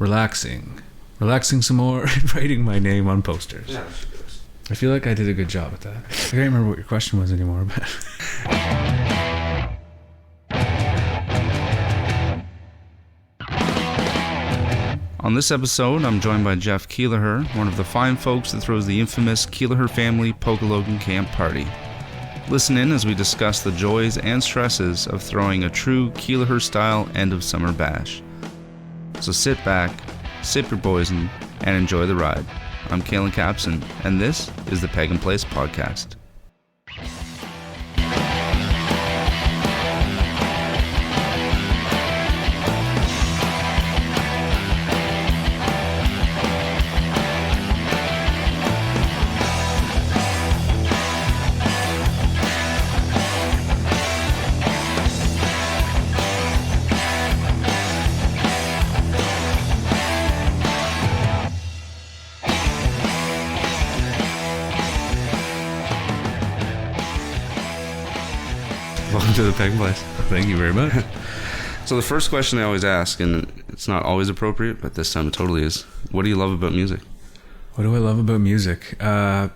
relaxing some more, and writing my name on posters. Yeah. I feel like I did a good job at that. I can't remember what your question was anymore, but... On this episode, I'm joined by Jeff Keleher, one of the fine folks that throws the infamous Keleher family Pocologan camp party. Listen in as we discuss the joys and stresses of throwing a true Keleher-style end-of-summer bash. So sit back, sip your poison, and enjoy the ride. I'm Kalen Capson, and this is the Pagan Place Podcast. Welcome to the Pagan Place. Thank you very much. So the first question I always ask, and it's not always appropriate, but this time it totally is, what do you love about music? What do I love about music? The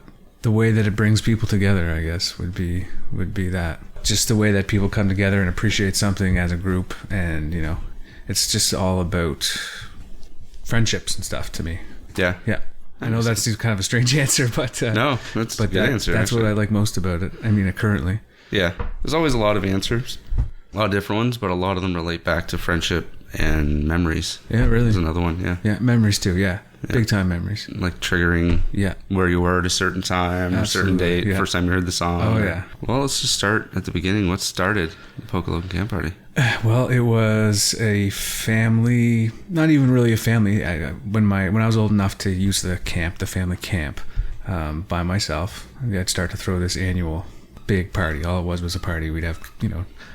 way that it brings people together, I guess, would be that. Just the way that people come together and appreciate something as a group, and, you know, it's just all about friendships and stuff to me. Yeah. Yeah. I know that's kind of a strange answer, but... no, that's a good answer. That's actually what I like most about it. I mean, currently. Yeah. There's always a lot of answers, a lot of different ones, but a lot of them relate back to friendship and memories. Yeah, really. There's another one, yeah. Yeah, memories too, yeah. Big time memories. Like triggering where you were at a certain time, or a certain date, first time you heard the song. Oh, yeah. Well, let's just start at the beginning. What started the Pocologan camp party? Well, it was a family, not even really a family. When I was old enough to use the family camp, by myself, I'd start to throw this annual big party. All it was a party. We'd have,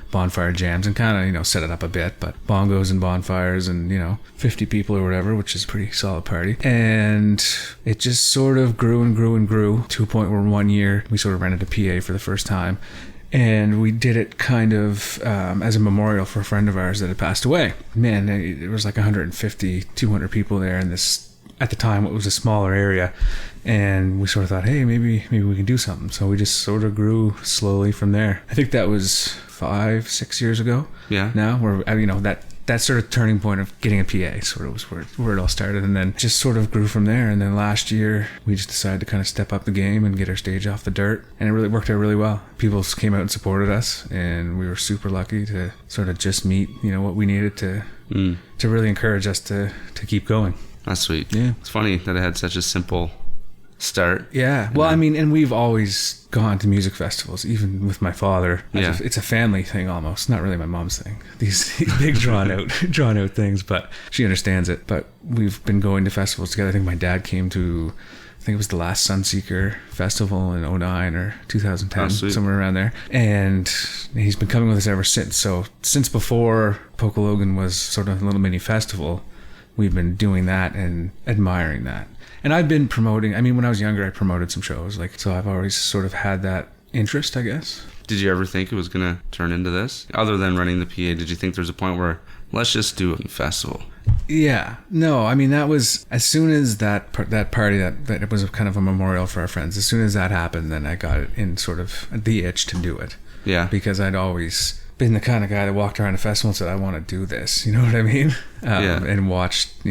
bonfire jams and kind of, set it up a bit, but bongos and bonfires and, 50 people or whatever, which is a pretty solid party. And it just sort of grew and grew and grew to a point where one year we sort of rented a PA for the first time. And we did it kind of as a memorial for a friend of ours that had passed away. Man, it was like 150, 200 people there in this, at the time, it was a smaller area. And we sort of thought, hey, maybe we can do something. So we just sort of grew slowly from there. I think that was 5-6 years ago. Yeah. Now, where, that sort of turning point of getting a PA sort of was where it all started, and then just sort of grew from there. And then last year we just decided to kind of step up the game and get our stage off the dirt, and it really worked out really well. People came out and supported us, and we were super lucky to sort of just meet what we needed to really encourage us to keep going. That's sweet. Yeah, it's funny that it had such a simple start. Yeah. Well, I mean, and we've always gone to music festivals, even with my father. Yeah. It's a family thing almost, not really my mom's thing. These big drawn out things, but she understands it. But we've been going to festivals together. I think my dad came to, I think it was the last Sunseeker festival in 2009 or 2010, somewhere around there. And he's been coming with us ever since. So since before Pocologan was sort of a little mini festival, we've been doing that and admiring that. And I've been promoting, when I was younger, I promoted some shows. So I've always sort of had that interest, I guess. Did you ever think it was going to turn into this? Other than running the PA, did you think there's a point where, let's just do a festival? Yeah. No, that was, as soon as that party, that it was kind of a memorial for our friends, as soon as that happened, then I got it in sort of the itch to do it. Yeah. Because I'd always been the kind of guy that walked around a festival and said, I want to do this, you know what I mean? And watched,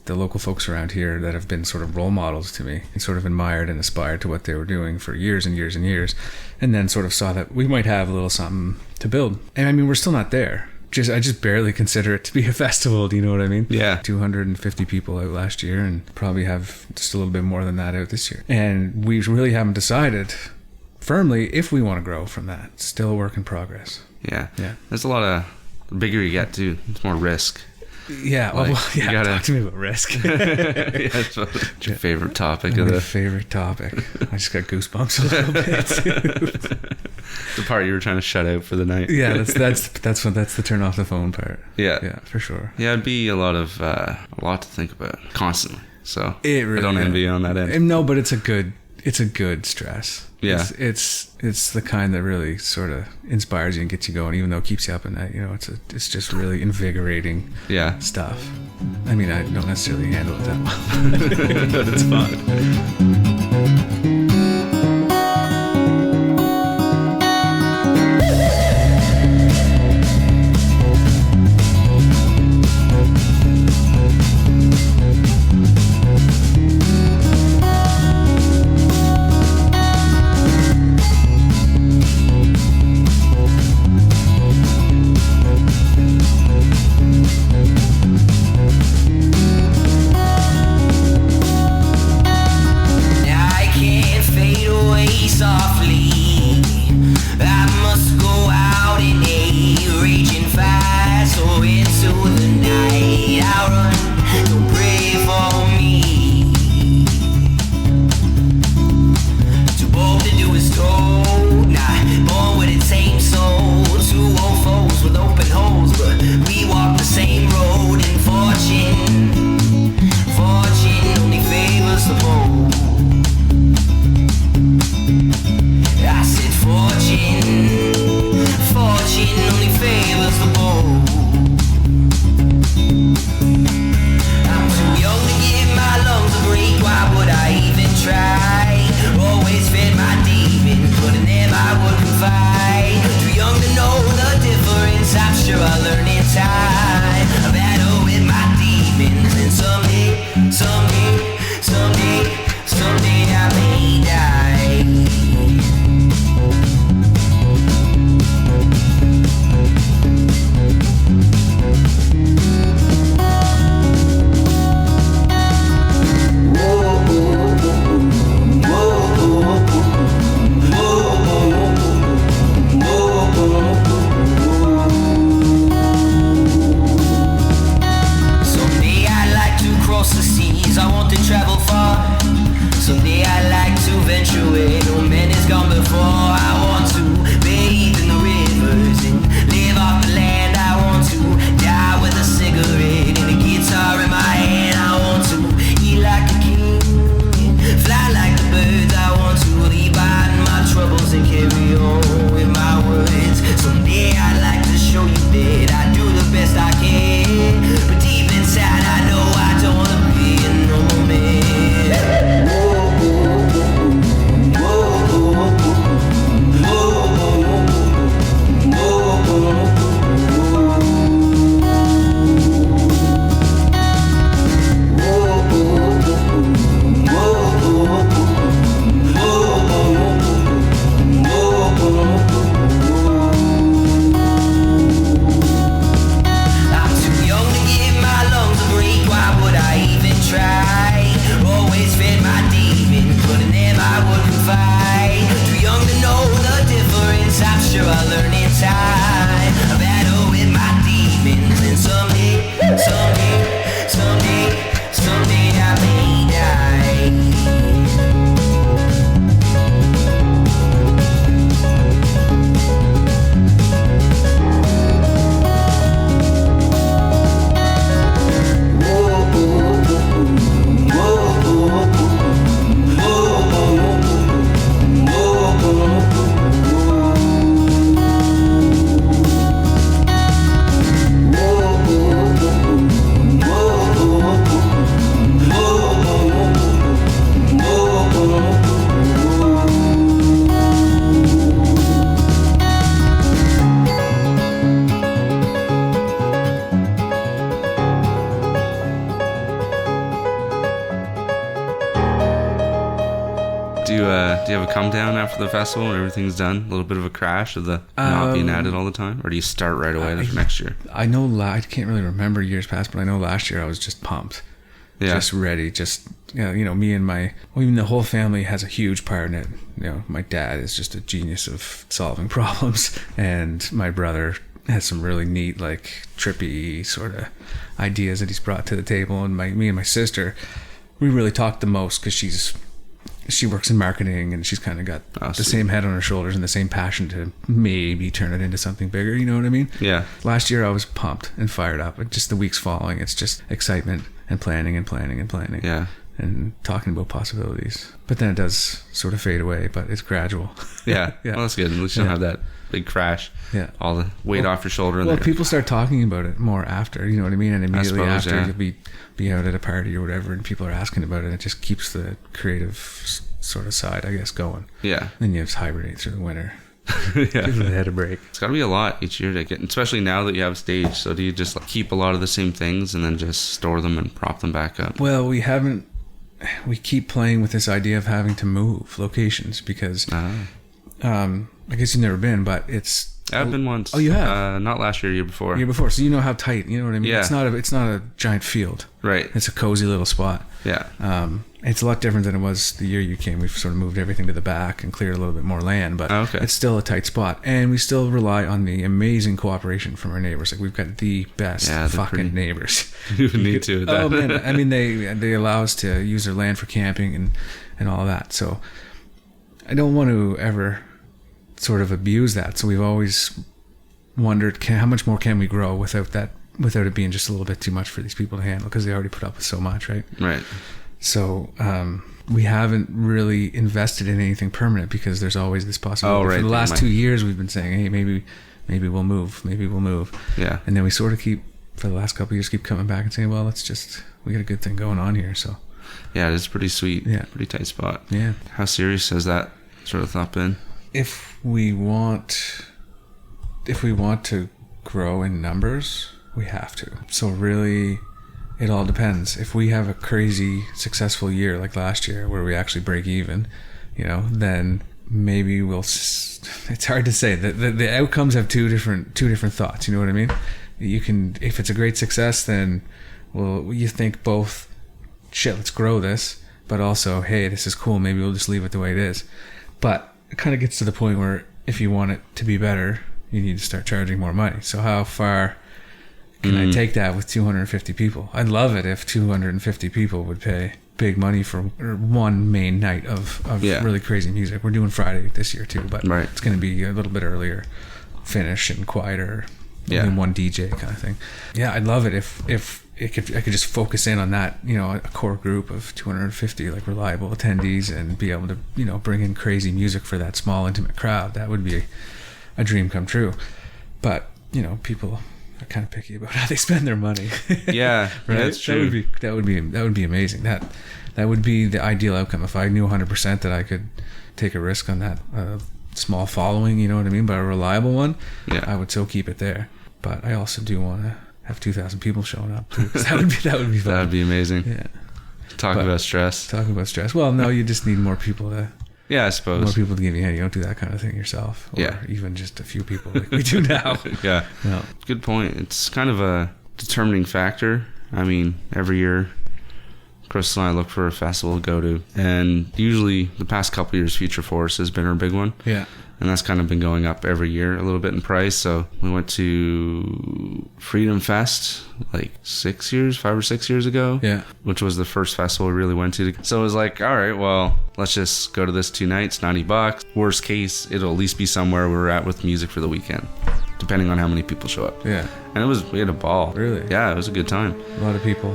the local folks around here that have been sort of role models to me, and sort of admired and aspired to what they were doing for years and years and years, and then sort of saw that we might have a little something to build. And we're still not there. I just barely consider it to be a festival, do you know what I mean? Yeah. 250 people out last year, and probably have just a little bit more than that out this year. And we really haven't decided firmly if we want to grow from that. It's still a work in progress. Yeah. There's a lot of, the bigger you get too, it's more risk. Yeah, talk to me about risk. It's your favorite topic. My favorite topic. I just got goosebumps a little bit. The part you were trying to shut out for the night. Yeah, that's the turn off the phone part. Yeah, for sure. Yeah, it'd be a lot to think about constantly. So it really, I don't envy you on that end. No, but it's a good it's a good stress. Yeah. It's the kind that really sort of inspires you and gets you going, even though it keeps you up at night. It's just really invigorating stuff. I mean, I don't necessarily handle it that well, but it's fun. Do you have a come down after the festival when everything's done? A little bit of a crash of the not being at it all the time? Or do you start right away for next year? I know, I can't really remember years past, but I know last year I was just pumped. Yeah. Just ready. Just, me and even the whole family has a huge part in it. My dad is just a genius of solving problems. And my brother has some really neat, trippy sort of ideas that he's brought to the table. And me and my sister, we really talk the most because she works in marketing and she's kind of got the same head on her shoulders and the same passion to maybe turn it into something bigger. You know what I mean? Yeah. Last year I was pumped and fired up. Just the weeks following, it's just excitement and planning and planning and planning. Yeah. and talking about possibilities. But then it does sort of fade away, but it's gradual. Yeah. Yeah. Well, that's good. At least you don't have that big crash. Yeah. All the weight off your shoulder. And Well, people start talking about it more after, you know what I mean? And immediately suppose, after, yeah. you'll be out at a party or whatever, and people are asking about it. It just keeps the creative sort of side, I guess, going. Yeah. Then you just hibernate through the winter. Yeah. Give the head a break. It's got to be a lot each year to get, especially now that you have a stage. So do you just like, keep a lot of the same things and then just store them and prop them back up? Well, we keep playing with this idea of having to move locations because, I guess you've never been, but it's... I've been once. Oh, you have? Not last year, year before. Year before, so you know how tight, you know what I mean? Yeah. It's not a giant field. Right. It's a cozy little spot. Yeah. It's a lot different than it was the year you came. We've sort of moved everything to the back and cleared a little bit more land, but it's still a tight spot. And we still rely on the amazing cooperation from our neighbors. Like, we've got the best fucking neighbors. You need to. Oh, man. I mean, they allow us to use their land for camping and all that. So I don't want to ever sort of abuse that. So we've always wondered, how much more can we grow without it being just a little bit too much for these people to handle, because they already put up with so much, right? Right. So we haven't really invested in anything permanent because there's always this possibility. Oh, right. For the last 2 years, we've been saying, hey, maybe we'll move. Maybe we'll move. Yeah. And then we sort of for the last couple of years, keep coming back and saying, well, we got a good thing going on here. So yeah, it's pretty sweet. Yeah. Pretty tight spot. Yeah. How serious has that sort of thought been? If we want to grow in numbers, we have to. So really, it all depends. If we have a crazy successful year like last year where we actually break even, then maybe it's hard to say. The outcomes have two different thoughts, you know what I mean? You can, if it's a great success, then you think both, shit, let's grow this, but also, hey, this is cool, maybe we'll just leave it the way it is. But it kind of gets to the point where if you want it to be better, you need to start charging more money. So how far can I take that with 250 people? I'd love it if 250 people would pay big money for one main night of really crazy music. We're doing Friday this year too, but it's going to be a little bit earlier finish and quieter. Only one DJ kind of thing. Yeah, I'd love it if I could just focus in on that, a core group of 250 like reliable attendees and be able to, bring in crazy music for that small intimate crowd. That would be a dream come true. But, people are kind of picky about how they spend their money. Yeah, right? That's true. That would be amazing. That would be the ideal outcome if I knew 100% that I could take a risk on that small following, you know what I mean, but a reliable one. Yeah, I would so keep it there. But I also do want to have 2,000 people showing up too, 'cause that would be fun. That would be amazing. Yeah. Talking about stress. Well, no, you just need more people to. Yeah, I suppose. More people to give you a hand. You don't do that kind of thing yourself. Or even just a few people like we do now. Yeah. No. Good point. It's kind of a determining factor. I mean, every year, Crystal and I look for a festival to go to. And usually, the past couple of years, Future Force has been our big one. Yeah. And that's kind of been going up every year a little bit in price. So we went to Freedom Fest like 5 or 6 years ago. Yeah. Which was the first festival we really went to. So it was like, all right, well, let's just go to this 2 nights, $90. Worst case, it'll at least be somewhere we're at with music for the weekend, depending on how many people show up. Yeah. And we had a ball. Really? Yeah, it was a good time. A lot of people,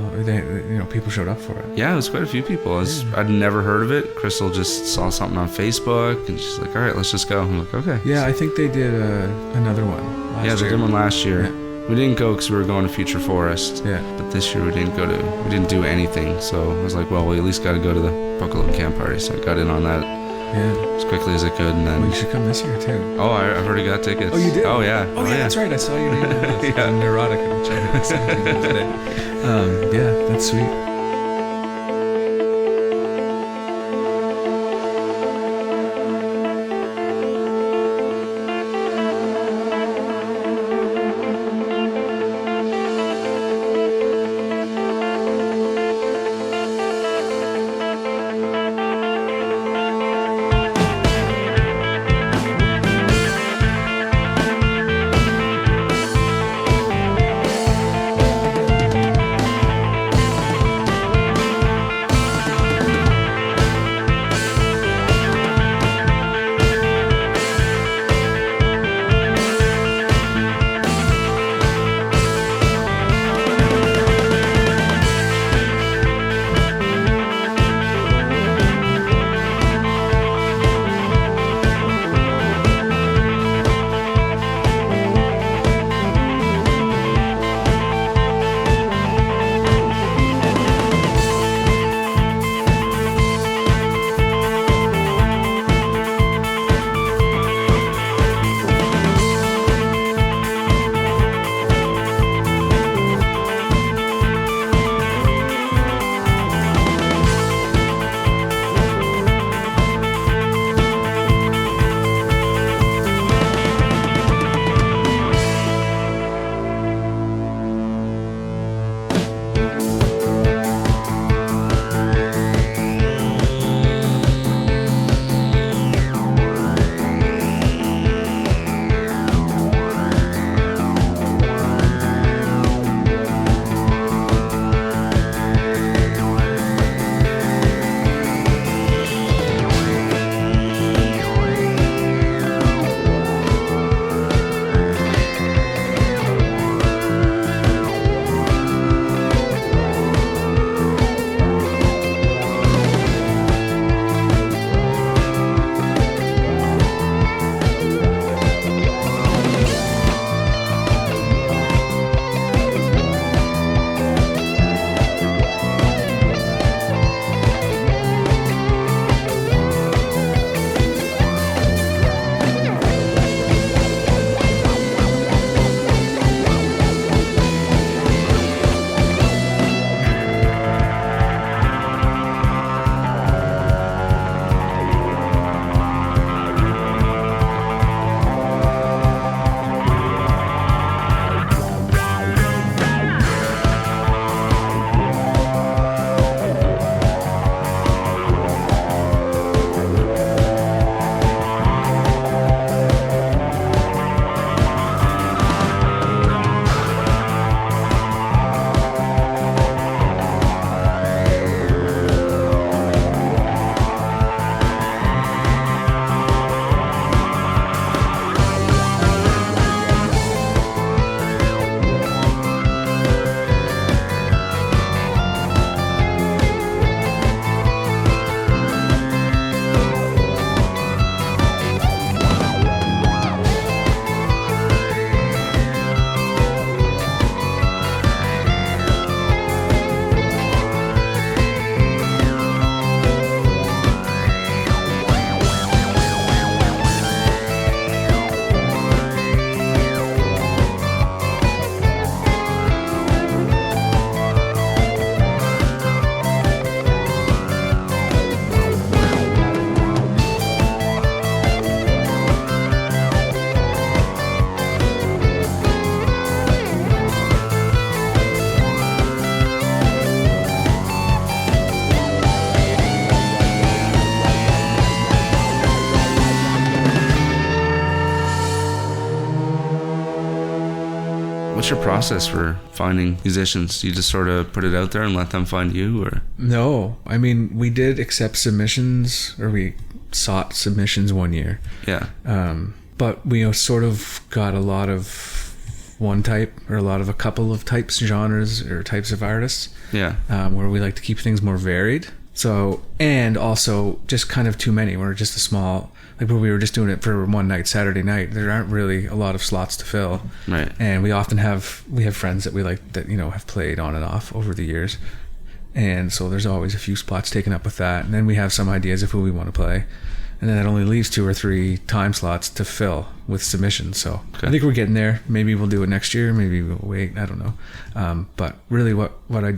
people showed up for it. Yeah, it was quite a few people. I'd never heard of it. Crystal just saw something on Facebook, and she's like, all right, let's just go. I'm like, okay. Yeah, I think they did another one last year. Yeah, they did one last year. Yeah. We didn't go because we were going to Future Forest. Yeah. But this year we didn't do anything. So I was like, well, we at least got to go to the Pocologan camp party. So I got in on that as quickly as I could. And then you should come this year too. Oh, I've already got tickets. Oh, you did? Oh, yeah. Oh, yeah, that's right. I saw your name on the list. Yeah. I'm neurotic. I'm checking today. Yeah, that's sweet. What's your process for finding musicians? You just sort of put it out there and let them find you, or? No, I mean, we did accept submissions, or we sought submissions one year. Yeah. But we sort of got a lot of one type, or a couple of types, genres, or types of artists. Yeah. Where we like to keep things more varied. So, and also just kind of too many. We're just a small, like where we were just doing it for one night, Saturday night. There aren't really a lot of slots to fill. Right. And we often have friends that we like that, have played on and off over the years. And so there's always a few spots taken up with that. And then we have some ideas of who we want to play. And then that only leaves 2 or 3 time slots to fill with submissions. So I think we're getting there. Maybe we'll do it next year. Maybe we'll wait. I don't know. But really what we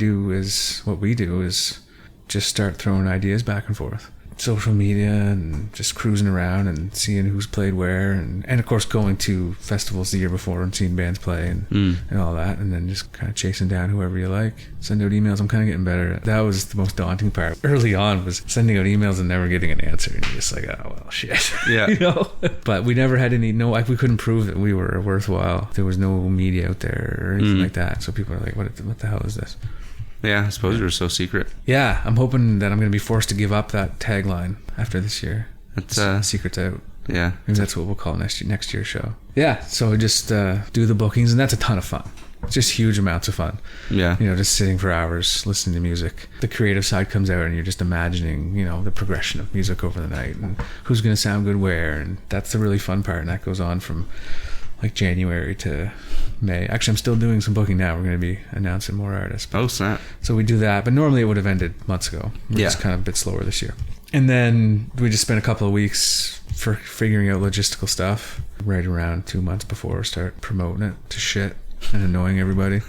do is just start throwing ideas back and forth. Social media and just cruising around and seeing who's played where, and of course going to festivals the year before and seeing bands play and all that, and then just kind of chasing down whoever you like. Send out emails. I'm kind of getting better at that. That was the most daunting part early on, was sending out emails and never getting an answer, and you're just like, oh well, shit. Yeah. But we never had we couldn't prove that we were worthwhile. There was no media out there or anything like that, so people are like, what the hell is this? Yeah, I suppose you were so secret. Yeah, I'm hoping that I'm going to be forced to give up that tagline after this year. It's Secret's out. Yeah. Maybe that's what we'll call next year's show. Yeah, so just do the bookings, and that's a ton of fun. It's just huge amounts of fun. Yeah. Just sitting for hours listening to music. The creative side comes out, and you're just imagining, the progression of music over the night and who's going to sound good where, and that's the really fun part, and that goes on from like January to May. Actually, I'm still doing some booking now. We're going to be announcing more artists. Oh, snap. So we do that, but normally it would have ended months ago. We're just kind of a bit slower this year. And then we just spent a couple of weeks for figuring out logistical stuff right around 2 months before we start promoting it to shit and annoying everybody.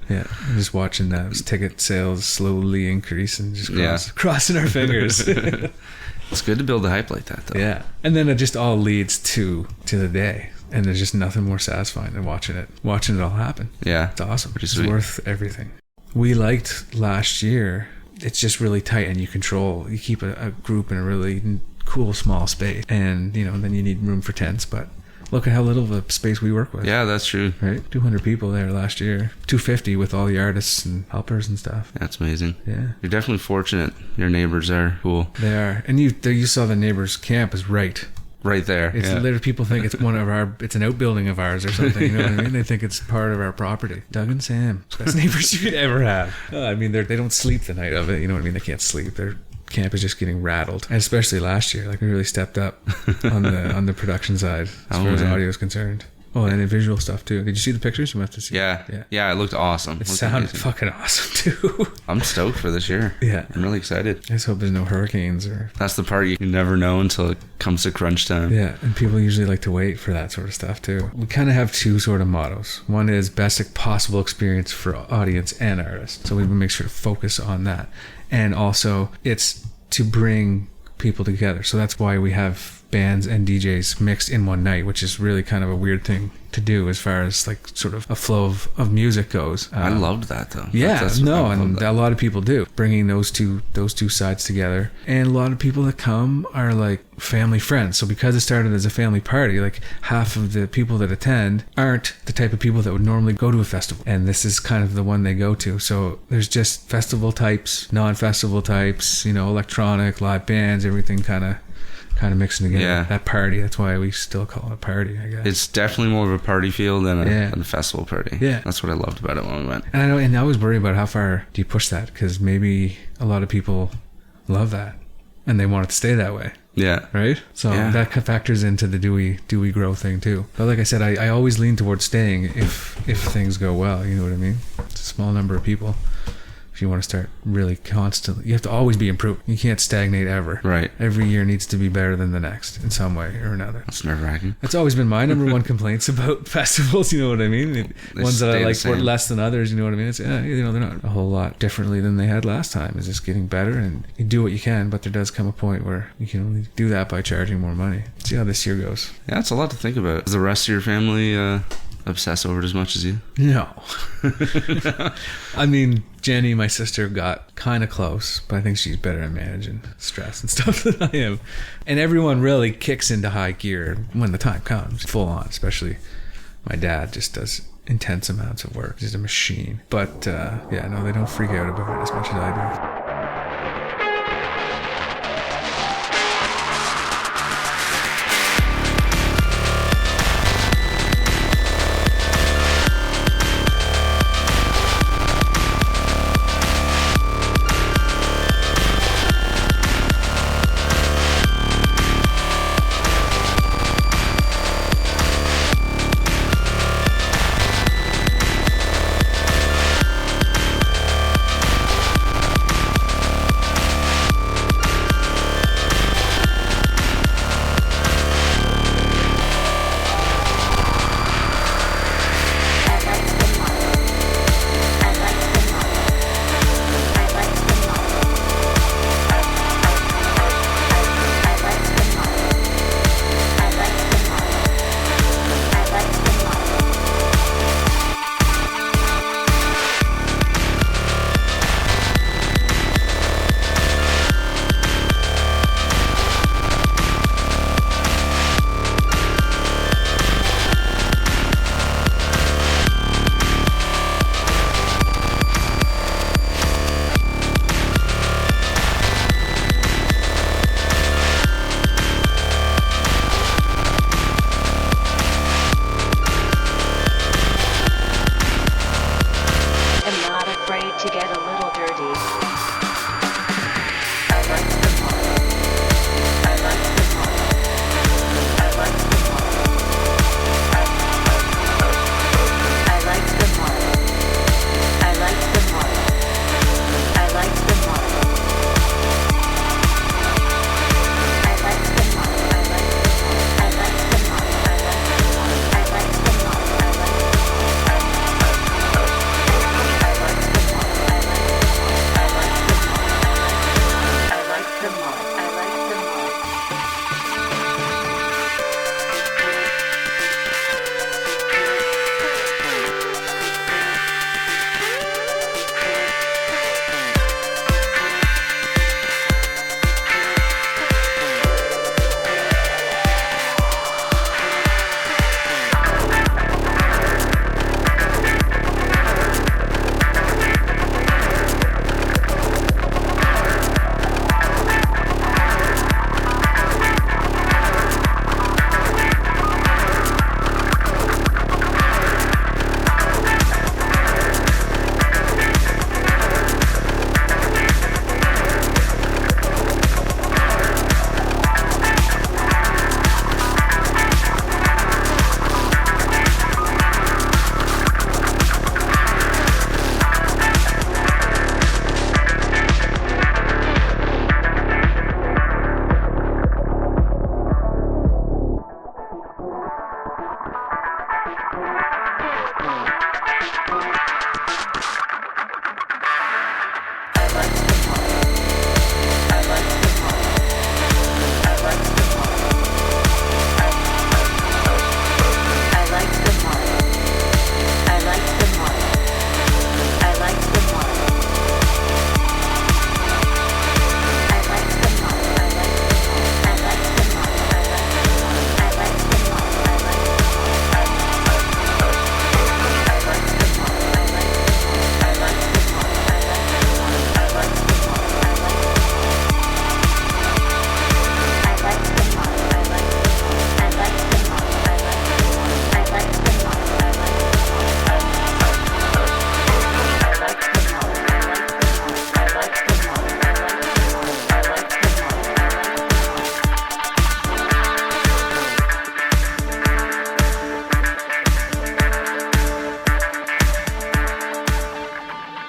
Yeah, and just watching that ticket sales slowly increase and just crossing our fingers. It's good to build a hype like that, though. Yeah, and then it just all leads to the day. And there's just nothing more satisfying than watching it all happen. Yeah. It's awesome. It's worth everything. We liked last year, it's just really tight, and you keep a group in a really cool small space. And, then you need room for tents, but look at how little of a space we work with. Yeah, that's true. Right? 200 people there last year. 250 with all the artists and helpers and stuff. That's amazing. Yeah. You're definitely fortunate. Your neighbors are cool. They are. And you saw the neighbors' camp is right there. It's literally, people think it's it's an outbuilding of ours or something. You know what I mean? They think it's part of our property. Doug and Sam, best neighbors you could ever have. I mean, they don't sleep the night of it. You know what I mean? They can't sleep. Their camp is just getting rattled. And especially last year, we really stepped up on the production side as far as audio is concerned. Oh, and the visual stuff too. Did you see the pictures? You must have seen. Yeah, it looked awesome. It sounded fucking awesome too. I'm stoked for this year. Yeah, I'm really excited. I just hope there's no hurricanes or. That's the part you never know until it comes to crunch time. Yeah, and people usually like to wait for that sort of stuff too. We kind of have 2 sort of mottos. One is best possible experience for audience and artist. So we make sure to focus on that, and also it's to bring people together. So that's why we have bands and DJs mixed in one night, which is really kind of a weird thing to do as far as sort of a flow of music goes. I loved that though. And a lot of people do, bringing those two sides together. And a lot of people that come are family friends. So because it started as a family party, half of the people that attend aren't the type of people that would normally go to a festival, and this is kind of the one they go to. So there's just festival types, non-festival types, electronic, live bands, everything kind of mixing together. Yeah. That party, that's why we still call it a party, I guess. It's definitely more of a party feel than a festival party. Yeah. That's what I loved about it when we went. And I always worry about how far do you push that, because maybe a lot of people love that and they want it to stay that way. Yeah. Right? So that factors into the do we grow thing too. But like I said, I always lean towards staying if things go well, you know what I mean? It's a small number of people. If you want to start really constantly, you have to always be improving. You can't stagnate ever. Right. Every year needs to be better than the next in some way or another. That's nerve-wracking. That's always been my number one complaints about festivals, you know what I mean? Ones that I like less than others, you know what I mean? It's, they're not a whole lot differently than they had last time. It's just getting better, and you do what you can, but there does come a point where you can only do that by charging more money. See how this year goes. Yeah, it's a lot to think about. Does the rest of your family obsess over it as much as you? No. I mean, Jenny, my sister, got kind of close, but I think she's better at managing stress and stuff than I am. And everyone really kicks into high gear when the time comes, full on, especially my dad just does intense amounts of work. He's a machine. But yeah, no, they don't freak out about it as much as I do.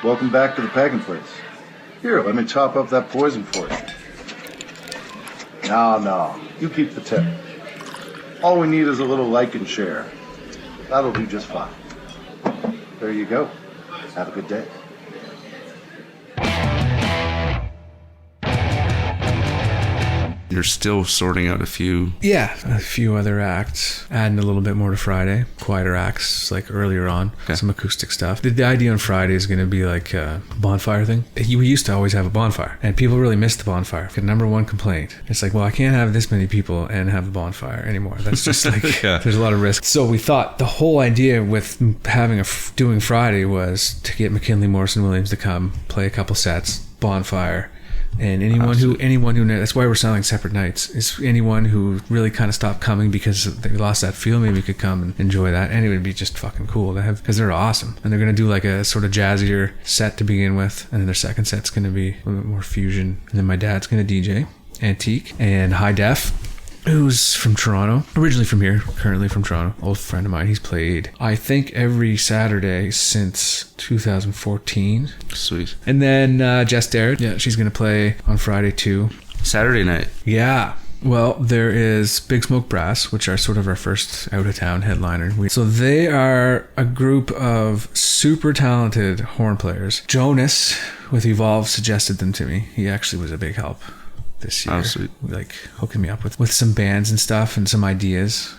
Welcome back to the Pagan place. Here, let me top up that poison for you. No, you keep the tip. All we need is a little like and share. That'll do just fine. There you go. Have a good day. you're still sorting out a few. Yeah, a few other acts, adding a little bit more to Friday, quieter acts like earlier on, some acoustic stuff. The idea on Friday is going to be like a bonfire thing. We used to always have a bonfire, and people really miss the bonfire. The number one complaint, it's like, well, I can't have this many people and have the bonfire anymore. That's just like, there's a lot of risk. So we thought the whole idea with having doing Friday was to get McKinley, Morrison, Williams to come play a couple sets, bonfire. And anyone who that's why we're selling separate nights, is anyone who really kind of stopped coming because they lost that feel, maybe could come and enjoy that. And it would be just fucking cool to have, because they're awesome. And they're going to do like a sort of jazzier set to begin with, and then their second set's going to be a little bit more fusion. And then my dad's going to DJ Antique and High Def, who's from Toronto, originally from here, currently from Toronto, old friend of mine. He's played, I think, every Saturday since 2014. Sweet. And then Jess Darrett, she's going to play on Friday too. Saturday night. Yeah. Well, there is Big Smoke Brass, which are sort of our first out-of-town headliner. So they are a group of super talented horn players. Jonas with Evolve suggested them to me. He actually was a big help this year. Oh, sweet. Like hooking me up with some bands and stuff and some ideas.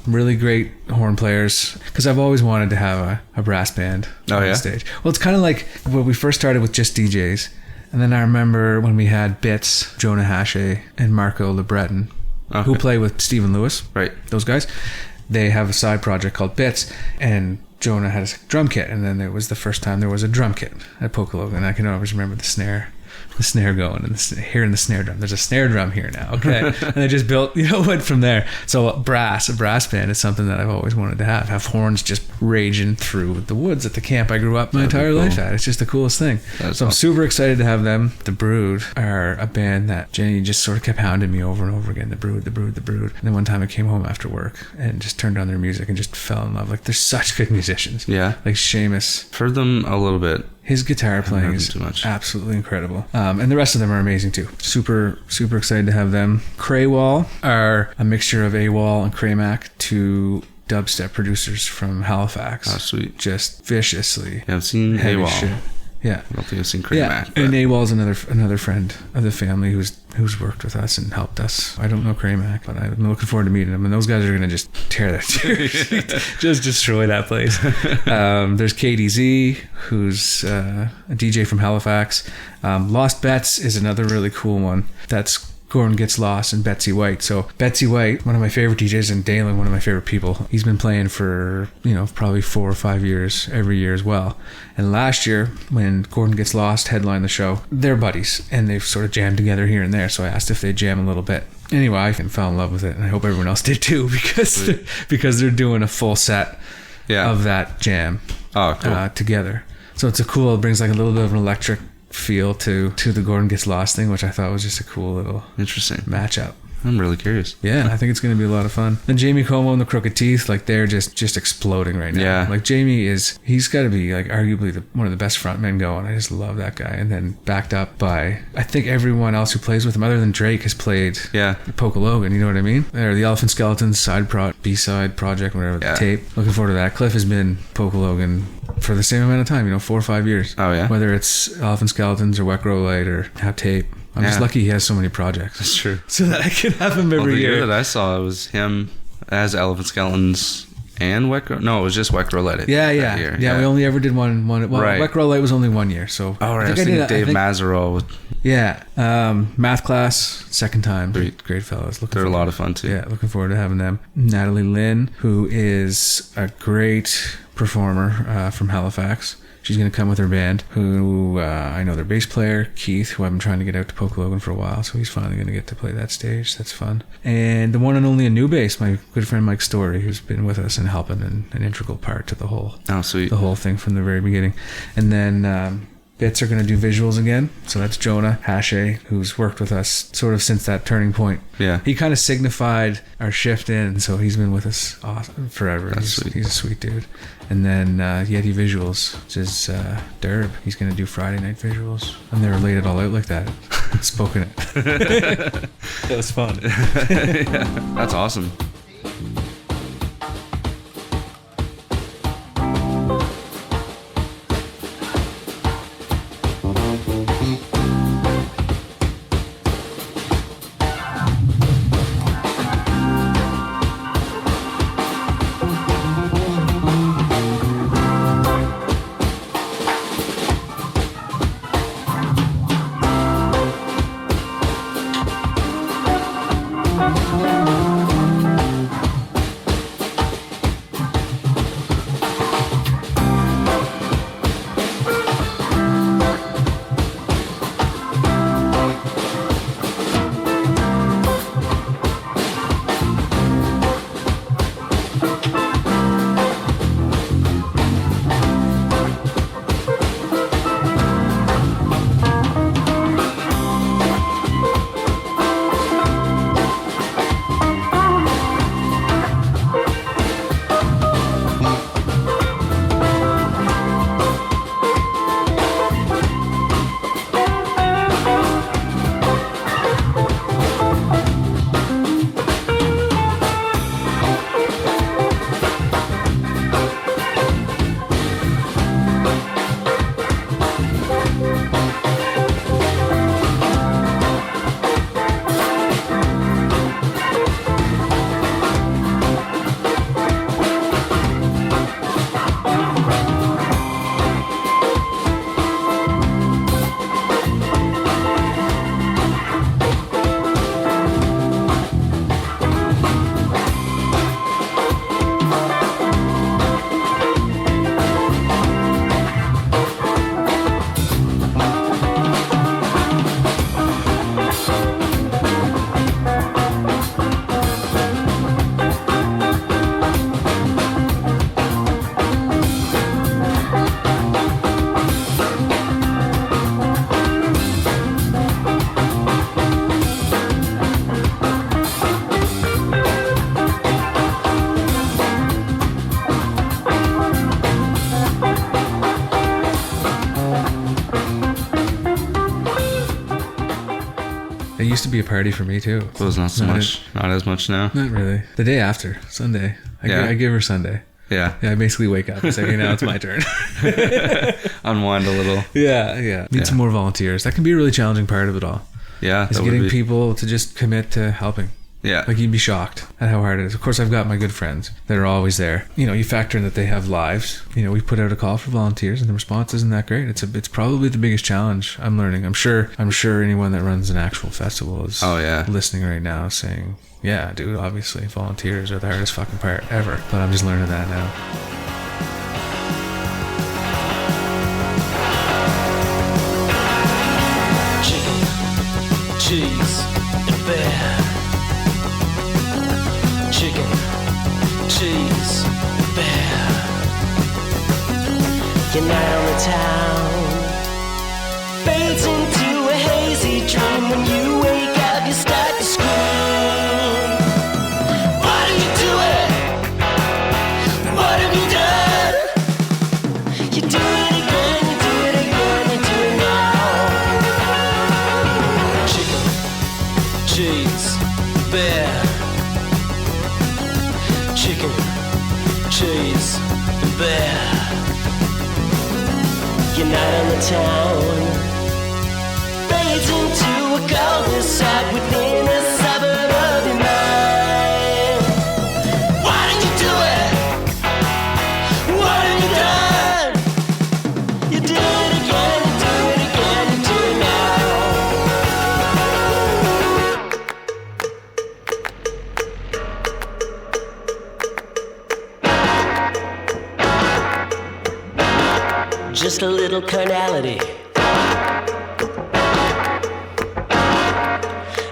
Really great horn players, because I've always wanted to have a brass band on stage. Well, it's kind of like when we first started with just DJs, and then I remember when we had Bits, Jonah Hache and Marco LeBreton, who play with Stephen Lewis. Right. Those guys. They have a side project called Bits, and Jonah had a drum kit, and then it was the first time there was a drum kit at Pocologan. I can always remember the snare going, and hearing the snare drum. There's a snare drum here now, okay? And they just built, went from there. So a brass band is something that I've always wanted to have horns just raging through the woods at the camp I grew up my entire life at. It's just the coolest thing. I'm super excited to have them. The Brood are a band that Jenny just sort of kept hounding me over and over again. The Brood. And then one time I came home after work and just turned on their music and just fell in love. Like, they're such good musicians. Yeah. Like Seamus. Heard them a little bit. His guitar playing is absolutely incredible. And the rest of them are amazing too. Super, super excited to have them. Craywall are a mixture of AWOL and Craymac, two dubstep producers from Halifax. Oh, sweet. Just viciously. Yeah, I've seen AWOL. Shit. Yeah. I don't think I've seen Craymac. Yeah, and AWOL's another friend of the family who's worked with us and helped us. I don't know Craymac, but I'm looking forward to meeting him. And those guys are going to just tear that just destroy that place. There's KDZ, who's a DJ from Halifax. Lost Bets is another really cool one. That's Gordon Gets Lost and Betsy White. So Betsy White, one of my favorite DJs, and Dalen, one of my favorite people. He's been playing for, probably 4 or 5 years, every year as well. And last year, when Gordon Gets Lost headlined the show, they're buddies, and they've sort of jammed together here and there. So I asked if they'd jam a little bit. Anyway, I fell in love with it, and I hope everyone else did too, because they're doing a full set of that jam together. So it's it brings like a little bit of an electric feel to the Gordon Gets Lost thing, which I thought was just a cool little interesting matchup. I'm really curious. Yeah, I think it's going to be a lot of fun. And Jamie Comeau and the Crooked Teeth, like, they're just exploding right now. Yeah. Like, he's got to be like arguably one of the best frontmen going. I just love that guy. And then backed up by, I think everyone else who plays with him, other than Drake, has played Pocologan, you know what I mean? Or the Elephant Skeletons B-side project, whatever, TAAPE. Looking forward to that. Cliff has been Pocologan for the same amount of time, 4 or 5 years. Oh, yeah? Whether it's Elephant Skeletons or Wecro Light or TAAPE. I'm just lucky he has so many projects. That's true. So that I can have him every year. The year that I saw, it was him as Elephant Skeletons and Wecro. No, it was just Wecro Light. Yeah. We only ever did one. Well, right. Wecro Light was only 1 year. So I was thinking Dave Mazarol. Yeah. Math class, second time. Great fellows. They're a lot of fun too. Yeah, looking forward to having them. Natalie Lynn, who is a great performer from Halifax. She's going to come with her band, who I know their bass player, Keith, who I've been trying to get out to Pocologan for a while, so he's finally going to get to play that stage. That's fun. And the one and only a new bass, my good friend Mike Story, who's been with us and helping an integral part to the whole thing from the very beginning. And then Bits are going to do visuals again. So that's Jonah Hache, who's worked with us sort of since that turning point. Yeah. He kind of signified our shift in, so he's been with us forever. He's a sweet dude. And then Yeti Visuals, which is Derb. He's going to do Friday night visuals. I've never laid it all out like that. Spoken it. That was fun. Yeah, that's awesome. It used to be a party for me too. So it's not as much now. Not really. The day after, Sunday. I give her Sunday. Yeah. I basically wake up and say, okay, now it's my turn. Unwind a little. Yeah. Need some more volunteers. That can be a really challenging part of it all. Yeah. Is getting people to just commit to helping. Yeah. Like, you'd be shocked at how hard it is. Of course, I've got my good friends that are always there. You know, you factor in that they have lives. You know, we put out a call for volunteers and the response isn't that great. It's probably the biggest challenge I'm learning. I'm sure anyone that runs an actual festival is listening right now saying, yeah, dude, obviously volunteers are the hardest fucking part ever. But I'm just learning that now. Chicken, cheese, and bear. Chicken, cheese, bear. Your night on the town fades into a hazy dream. When you wake up, you start to scream. Why do you do it? What have you done? You do it again, you do it again, you do it now. Chicken, cheese, bear. Chicken, cheese, and bear. Your night on the town fades into a cul-de-sac within a suburb of your mind. Why did you do it? What have you done? You do it again, you do it again, you do it now. Just a little carnality,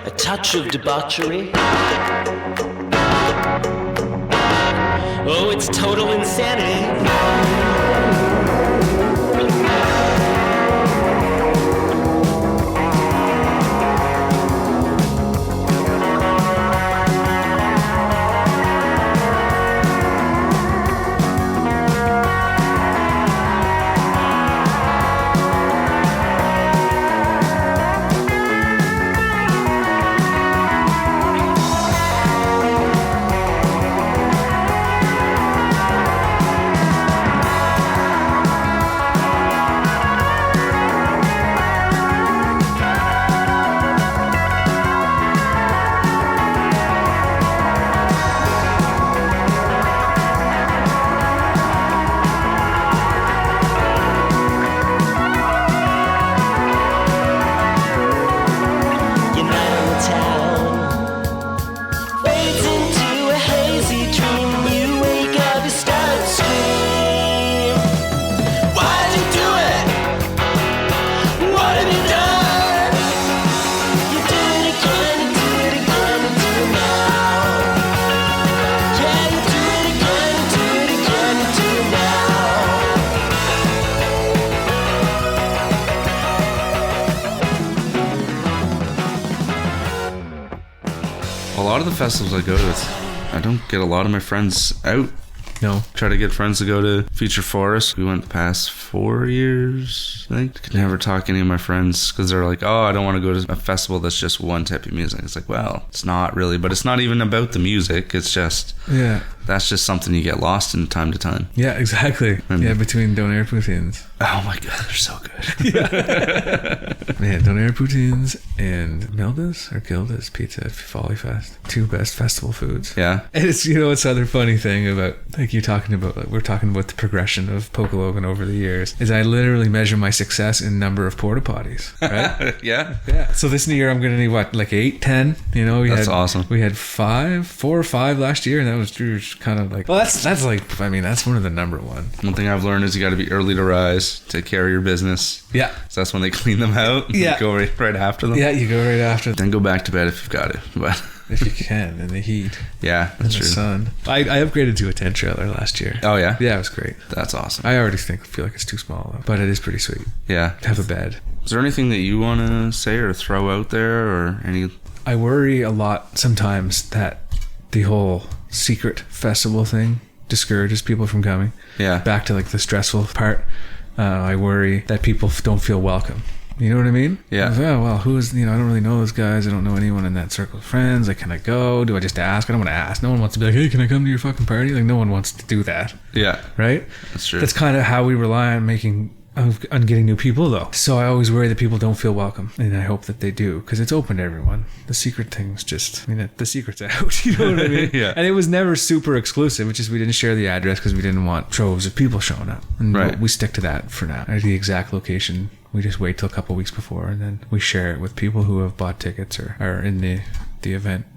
a touch of debauchery. Oh, it's total insanity. A lot of the festivals I go to, I don't get a lot of my friends out. No. Try to get friends to go to Future Forest. We went the past 4 years, I think. Could never talk to any of my friends because they're like, oh, I don't want to go to a festival that's just one type of music. It's like, well, it's not really, but it's not even about the music. It's just, that's just something you get lost in time to time. Yeah, exactly. And between donair poutines. Oh my God, they're so good. Man, donair poutines and Milda's or Gilda's pizza at Folly Fest. 2 best festival foods. Yeah. And it's, you know, it's other funny thing about, like you're talking about, like we're talking about the progression of Pocologan over the years, is I literally measure my success in number of porta potties, right? Yeah. So this new year I'm going to need what, like 8, 10? You know, That's awesome. We had 4 or 5 last year, and that was kind of like, well, that's like, I mean, that's one of the number one. One thing I've learned is you got to be early to rise, take care of your business. Yeah. So that's when they clean them out. Yeah. You go right after them. Yeah, you go right after them. Then go back to bed if you've got it. But if you can, in the heat. Yeah, that's true. The sun. I upgraded to a 10 trailer last year. Oh, yeah? Yeah, it was great. That's awesome. I already feel like it's too small, though. But it is pretty sweet. Yeah. To have a bed. Is there anything that you want to say or throw out there or any... I worry a lot sometimes that the whole secret festival thing discourages people from coming. Yeah. Back to like the stressful part. I worry that people don't feel welcome. You know what I mean? Yeah. Oh, well, who's, I don't really know those guys. I don't know anyone in that circle of friends. Like, can I go? Do I just ask? I don't want to ask. No one wants to be like, hey, can I come to your fucking party? Like, no one wants to do that. Yeah. Right? That's true. That's kind of how we rely on on getting new people, though. So I always worry that people don't feel welcome, and I hope that they do, because it's open to everyone. The secret thing's just, the secret's out. You know what I mean? Yeah. And it was never super exclusive. It's just we didn't share the address because we didn't want troves of people showing up. And Right. we stick to that for now. The exact location, we just wait till a couple weeks before, and then we share it with people who have bought tickets or are in the event,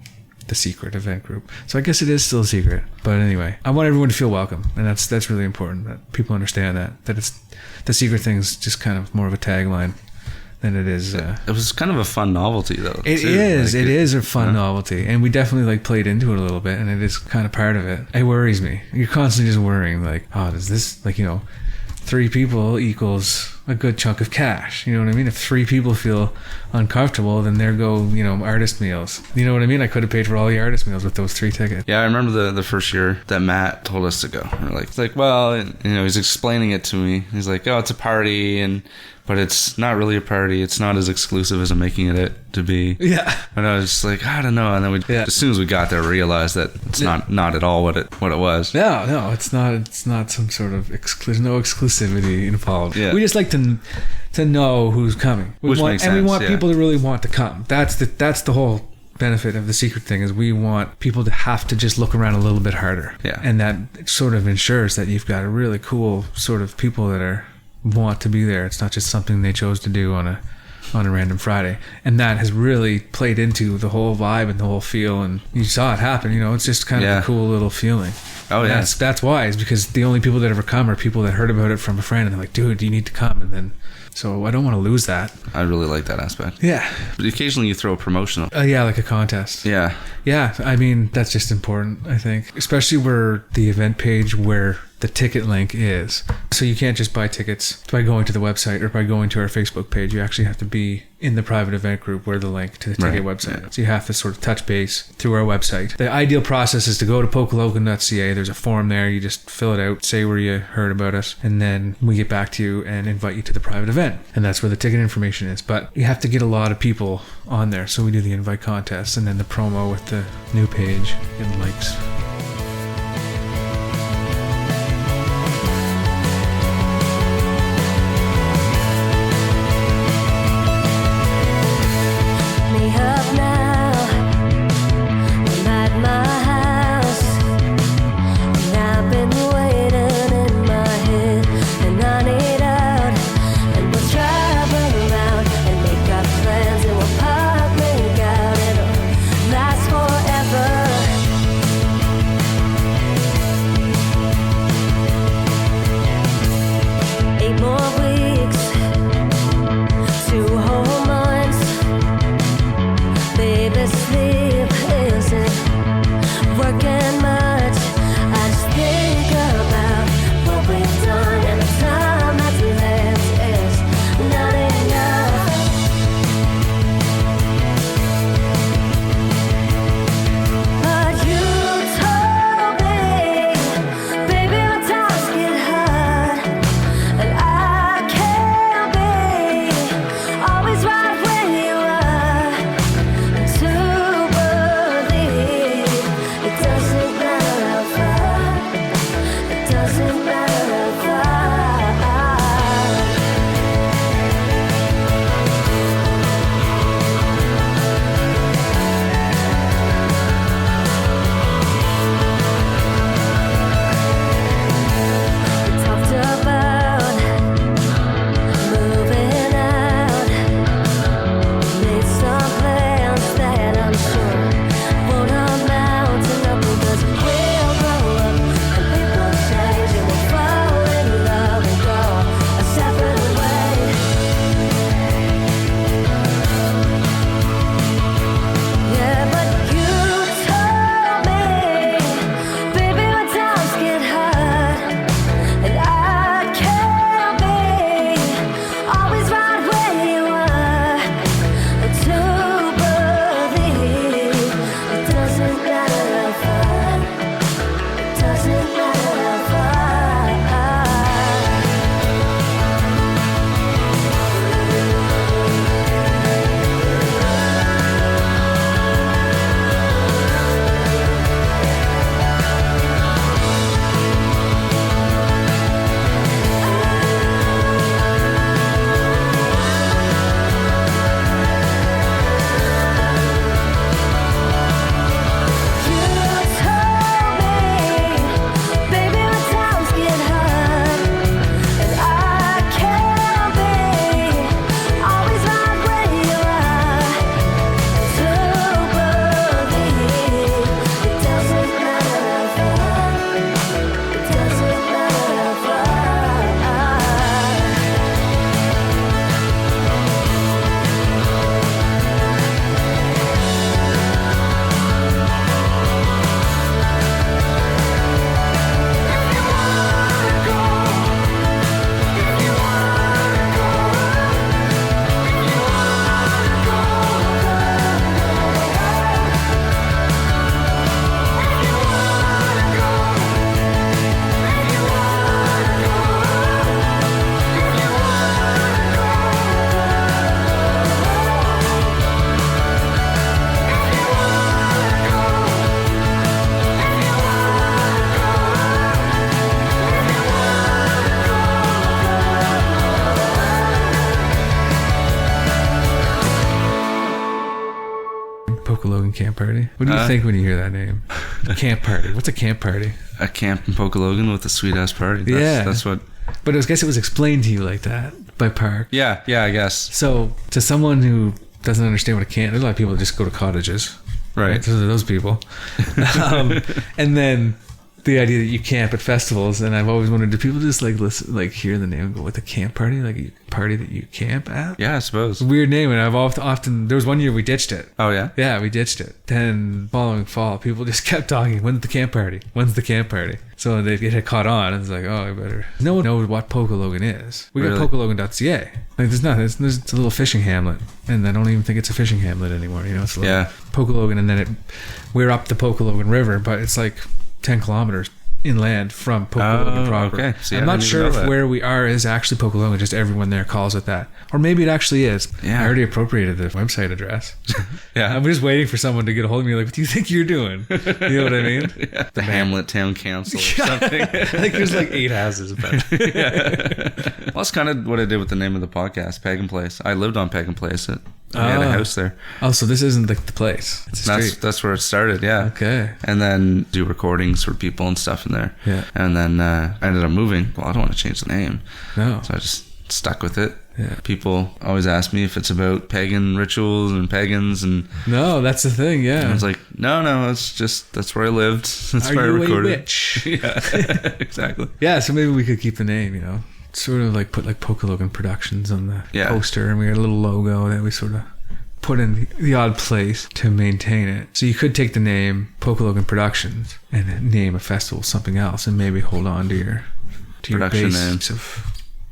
the secret event group. So I guess it is still a secret. But anyway, I want everyone to feel welcome, and that's really important, that people understand that it's the secret thing's just kind of more of a tagline than it is. It was kind of a fun novelty, though. It is a fun novelty, and we definitely played into it a little bit, and it is kind of part of it. It worries me. You're constantly just worrying, does this 3 people equals a good chunk of cash. You know what I mean? If 3 people feel uncomfortable, then there go, artist meals. You know what I mean? I could have paid for all the artist meals with those 3 tickets. Yeah, I remember the first year that Matt told us to go. We're like, well, he's explaining it to me. He's like, oh, it's a party, but it's not really a party. It's not as exclusive as I'm making it to be. Yeah. And I was just like, I don't know. And then as soon as we got there, we realized that it's not at all what it was. No, it's not. It's not some sort of no exclusivity involved. Yeah. We just like to know who's coming. Which makes sense. And we want people to really want to come. That's the whole benefit of the secret thing, is we want people to have to just look around a little bit harder. Yeah. And that sort of ensures that you've got a really cool sort of people that want to be there. It's not just something they chose to do on a random Friday. And that has really played into the whole vibe and the whole feel, and you saw it happen. It's just kind of a cool little feeling. Oh yeah. That's why, is because the only people that ever come are people that heard about it from a friend, and they're like, dude, you need to come. And then, so I don't want to lose that. I really like that aspect. Yeah. But occasionally you throw a promotional. Yeah, like a contest. Yeah. Yeah, that's just important, I think. Especially where the event page where the ticket link is. So you can't just buy tickets by going to the website or by going to our Facebook page. You actually have to be in the private event group where the link to the ticket website. Yeah. So you have to sort of touch base through our website. The ideal process is to go to pocologan.ca. There's a form there. You just fill it out, say where you heard about us, and then we get back to you and invite you to the private event. And that's where the ticket information is. But you have to get a lot of people on there. So we do the invite contest and then the promo with the new page and likes. Pocologan Camp Party. What do you think when you hear that name? Camp Party. What's a camp party? A camp in Pocologan with a sweet ass party. That's what. But I guess it was explained to you like that by Park. Yeah, I guess. So to someone who doesn't understand what a camp, there's a lot of people that just go to cottages. Right. Those people. And then the idea that you camp at festivals, and I've always wondered, do people just like listen, like hear the name and go with a camp party, like a party that you camp at? Yeah, I suppose. It's a weird name, and I've often there was one year we ditched it. Oh yeah. Yeah, we ditched it. Then following fall, people just kept talking. When's the camp party? When's the camp party? So it had caught on, and it's like, oh, I better. No one knows what Pocologan is. We got Pocologan.ca. Like there's nothing. It's a little fishing hamlet, and I don't even think it's a fishing hamlet anymore. You know, it's a little Pocologan, and then we're up the Pocologan River, but it's like 10 kilometers inland from Pocologan proper. Okay. See, I'm not sure if where we are is actually Pocologan, just everyone there calls it that. Or maybe it actually is. Yeah. I already appropriated the website address. Yeah. I'm just waiting for someone to get a hold of me like, what do you think you're doing? You know what I mean? Yeah. The Hamlet Town Council or something. I think there's like 8 houses. But Well, that's kind of what I did with the name of the podcast, Pagan Place. I lived on Pagan Place. I had a house there. Oh, so this isn't the place. It's a street. That's where it started, yeah. Okay. And then do recordings for people and stuff in there. Yeah. And then I ended up moving. Well, I don't want to change the name. No. So I just stuck with it. Yeah. People always ask me if it's about pagan rituals and pagans, and no, that's the thing. Yeah. and I was like, no, it's just that's where I lived. That's where I recorded. A witch? Yeah, exactly. Yeah, so maybe we could keep the name. You know, sort of like put like Pocologan Productions on the poster, and we got a little logo that we sort of put in the odd place to maintain it. So you could take the name Pocologan Productions and name a festival something else, and maybe hold on to your Production base of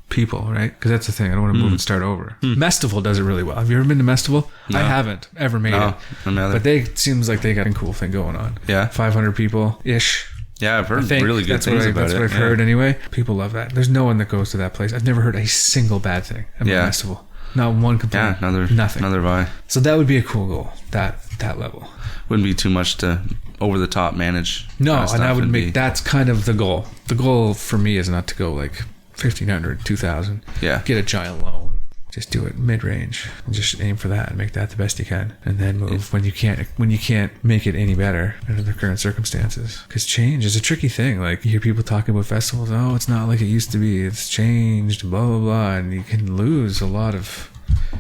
people, right? Because that's the thing. I don't want to move and start over. Mestival does it really well. Have you ever been to Mestival? No. I haven't ever made it. But But seems like they got a cool thing going on. Yeah. 500 people ish. Yeah, I've heard really good things about it. That's what I've heard anyway. People love that. There's no one that goes to that place. I've never heard a single bad thing about Mestival. Not one complaint. Yeah, nothing. Another vibe. So that would be a cool goal. That level wouldn't be too much to over the top manage. No, and I would make that's kind of the goal. The goal for me is not to go like 1,500, 2,000. Yeah. Get a giant loan. Just do it mid-range. And just aim for that and make that the best you can, and then move when you can't make it any better under the current circumstances. Because change is a tricky thing. Like you hear people talking about festivals. Oh, it's not like it used to be. It's changed. Blah blah blah, and you can lose a lot of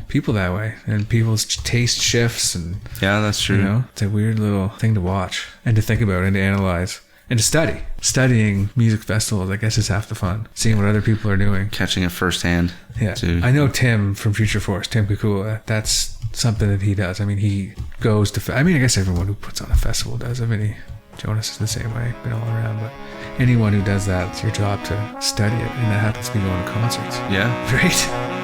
people that way, and people's taste shifts. And yeah, that's true. You know, it's a weird little thing to watch and to think about and to analyze. And to study. Studying music festivals, I guess, is half the fun. Seeing what other people are doing. Catching it firsthand. Yeah. I know Tim from Future Force, Tim Kukula. That's something that he does. I mean, he goes to... I guess everyone who puts on a festival does. Jonas is the same way. Been all around. But anyone who does that, it's your job to study it. And that happens to be going to concerts. Yeah. Right?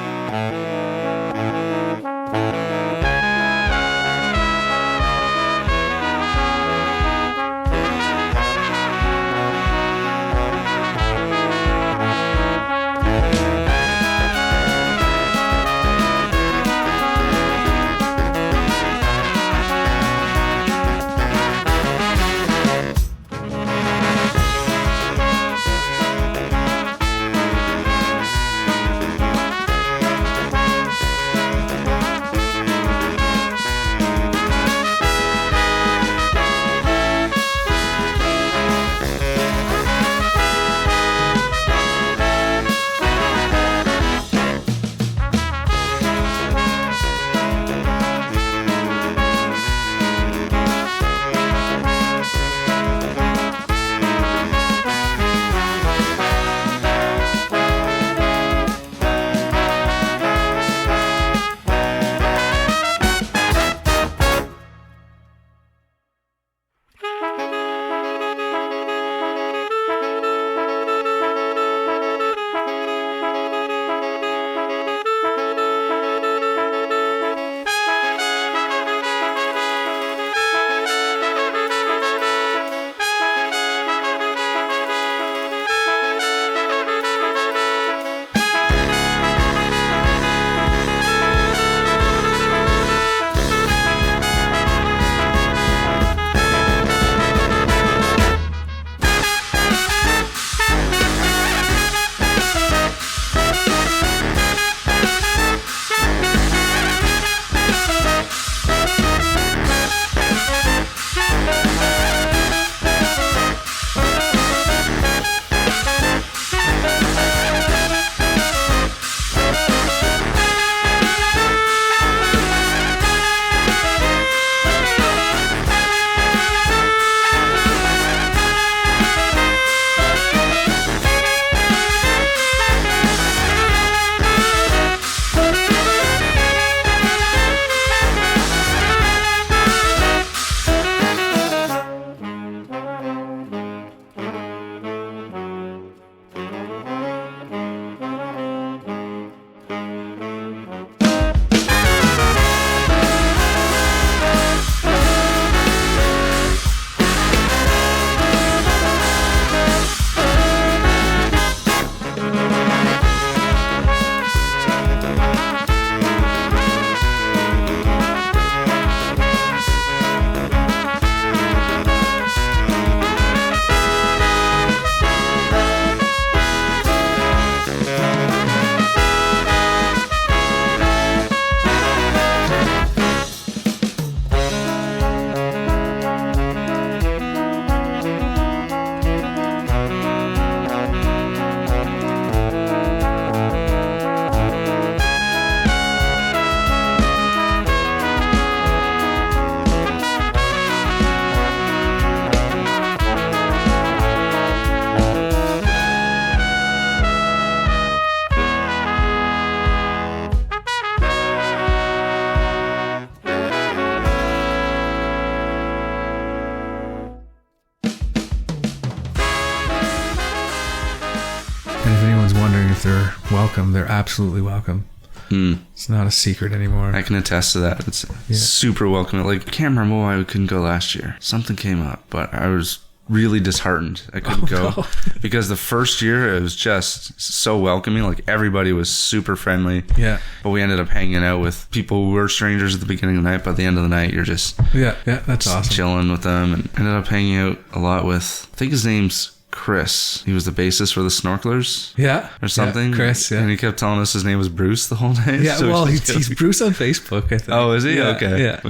they're welcome. They're absolutely welcome. It's not a secret anymore. I can attest to that. It's super welcoming. Like, I can't remember why we couldn't go last year. Something came up, but I was really disheartened I couldn't go because the first year it was just so welcoming. Like, everybody was super friendly. Yeah. But we ended up hanging out with people who were strangers at the beginning of the night. By the end of the night, you're just that's awesome. Chilling with them, and ended up hanging out a lot with, I think his name's Chris. He was the bassist for the Snorkelers. Yeah. Or something. Yeah, Chris, yeah. And he kept telling us his name was Bruce the whole day. Yeah, so well, he's Bruce on Facebook, I think. Oh, is he? Yeah, okay. Yeah.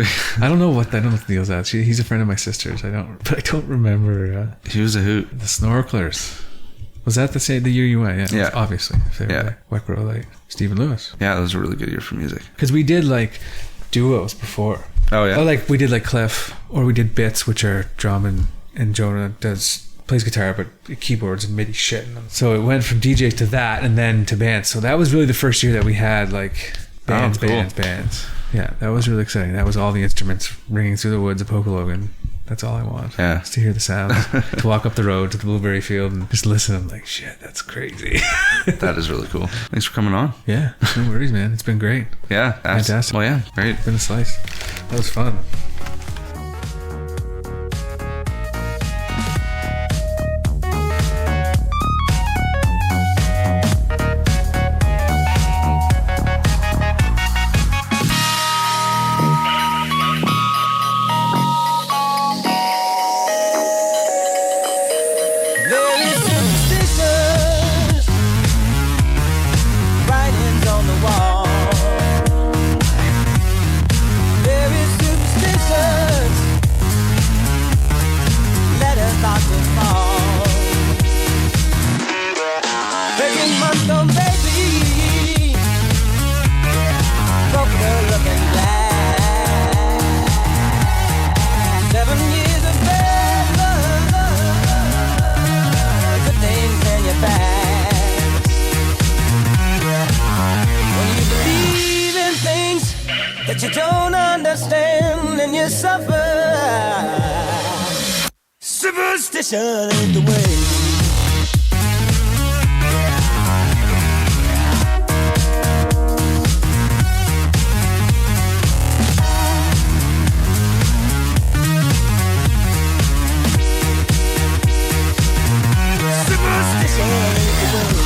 I don't know the deal's at. He's a friend of my sister's. But I don't remember. He was a hoot. The Snorkelers. Was that the year you went? Yeah. Obviously. Wet Grow Light. Stephen Lewis. Yeah, it was a really good year for music. Because we did like duos before. Oh, yeah. Or like we did like Cliff, or we did bits, which are drum and Jonah plays guitar, but keyboards and MIDI shit in them. So it went from DJ to that, and then to bands. So that was really the first year that we had like bands. Yeah, that was really exciting. That was all the instruments ringing through the woods of Pocologan. That's all I want. Yeah. Just to hear the sounds. To walk up the road to the blueberry field and just listen. I'm like, shit, that's crazy. That is really cool. Thanks for coming on. Yeah, no worries, man. It's been great. Yeah. Fantastic. Well, yeah, great. Been a slice. That was fun. That you don't understand and you suffer. Superstition ain't the way. Superstition ain't the way.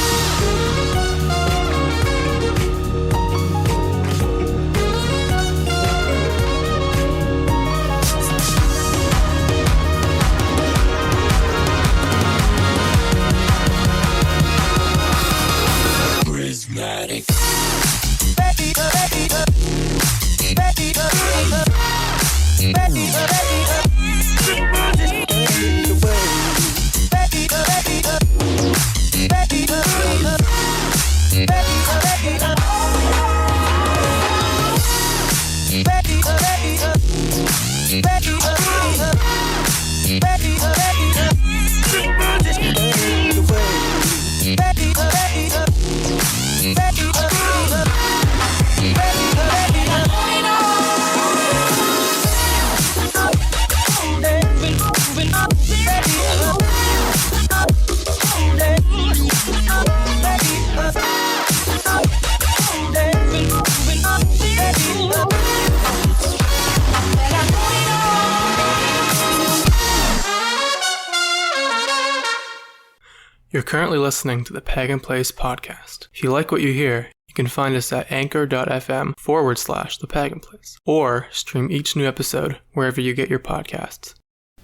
You're currently listening to the Pagan Place podcast. If you like what you hear, you can find us at anchor.fm/The Pagan Place, or stream each new episode wherever you get your podcasts.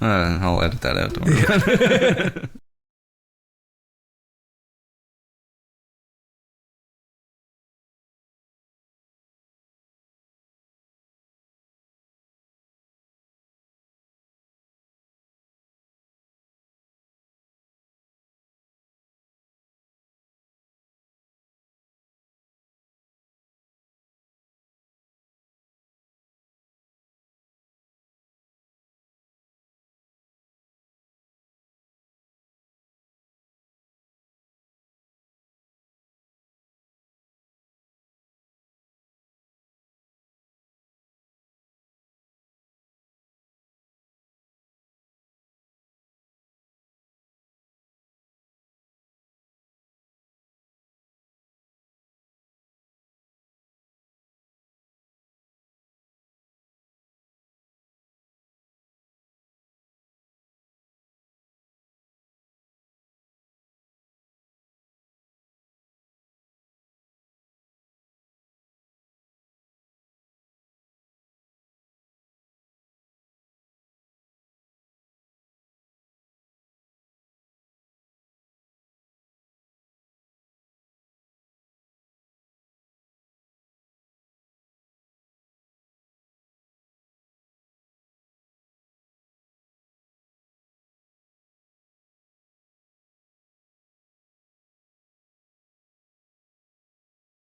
I'll edit that out. Don't worry.